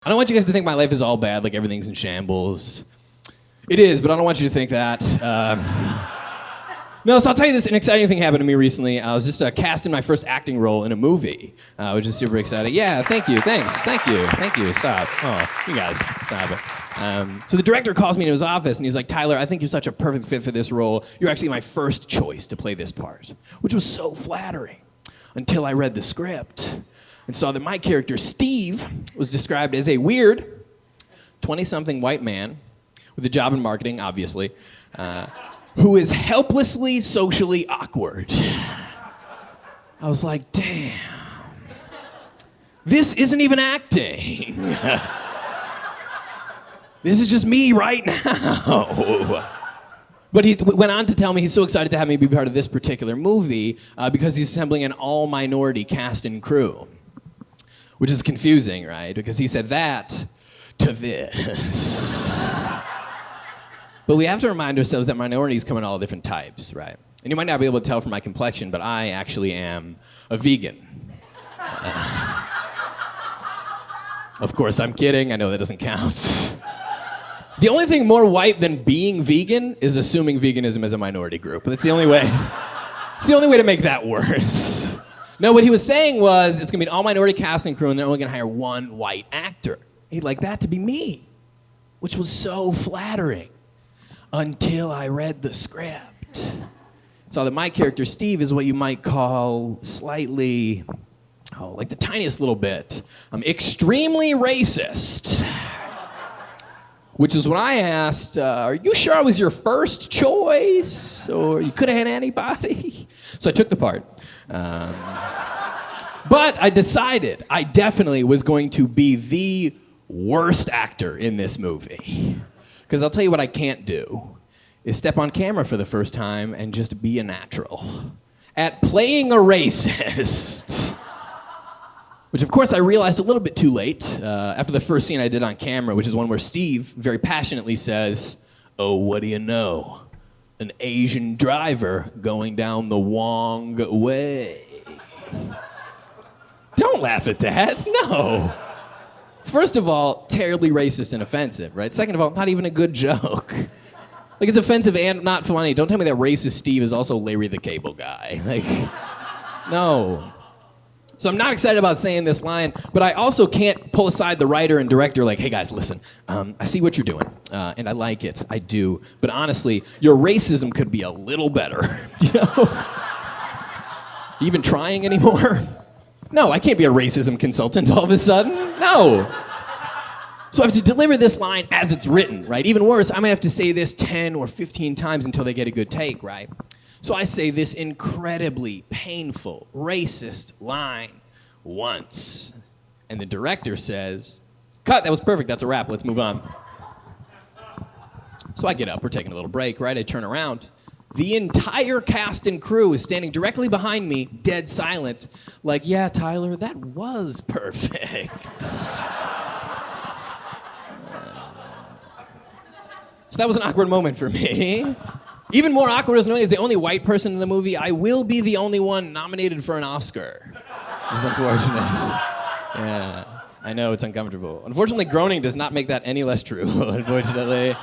I don't want you guys to think my life is all bad, like everything's in shambles. It is, but I don't want you to think that. No, so I'll tell you this, an exciting thing happened to me recently. I was just cast in my first acting role in a movie, which is super exciting. Yeah, thank you, thanks, thank you, stop. Oh, you guys, stop it. So the director calls me into his office and he's like, Tyler, I think you're such a perfect fit for this role. You're actually my first choice to play this part, which was so flattering until I read the script and saw that my character, Steve, was described as a weird 20-something white man with a job in marketing, obviously, who is helplessly socially awkward. I was like, damn, this isn't even acting. This is just me right now. But he went on to tell me he's so excited to have me be part of this particular movie because he's assembling an all-minority cast and crew, which is confusing, right? Because he said that to this. But we have to remind ourselves that minorities come in all different types, right? And you might not be able to tell from my complexion, but I actually am a vegan. Of course, I'm kidding. I know that doesn't count. The only thing more white than being vegan is assuming veganism is a minority group. That's the only way. It's the only way to make that worse. No, what he was saying was it's gonna be an all-minority casting crew and they're only gonna hire one white actor. He'd like that to be me, which was so flattering until I read the script. Saw that my character, Steve, is what you might call slightly, like the tiniest little bit, extremely racist. Which is when I asked, are you sure I was your first choice? Or you could have had anybody? So I took the part. But I decided I definitely was going to be the worst actor in this movie. Because I'll tell you what I can't do, is step on camera for the first time and just be a natural at playing a racist. Which, of course, I realized a little bit too late after the first scene I did on camera, which is one where Steve very passionately says, oh, what do you know? An Asian driver going down the wrong way. Don't laugh at that, no. First of all, terribly racist and offensive, right? Second of all, not even a good joke. Like, it's offensive and not funny. Don't tell me that racist Steve is also Larry the Cable Guy. Like, no. So I'm not excited about saying this line, but I also can't pull aside the writer and director like, hey guys, listen, I see what you're doing, and I like it, I do, but honestly, your racism could be a little better, you know? You even trying anymore? No, I can't be a racism consultant all of a sudden, no. So I have to deliver this line as it's written, right? Even worse, I might have to say this 10 or 15 times until they get a good take, right? So I say this incredibly painful, racist line once. And the director says, cut, that was perfect, that's a wrap, let's move on. So I get up, we're taking a little break, right? I turn around. The entire cast and crew is standing directly behind me, dead silent, like, yeah, Tyler, that was perfect. So that was an awkward moment for me. Even more awkward is knowing as the only white person in the movie, I will be the only one nominated for an Oscar. It's unfortunate. Yeah, I know, it's uncomfortable. Unfortunately, groaning does not make that any less true, unfortunately.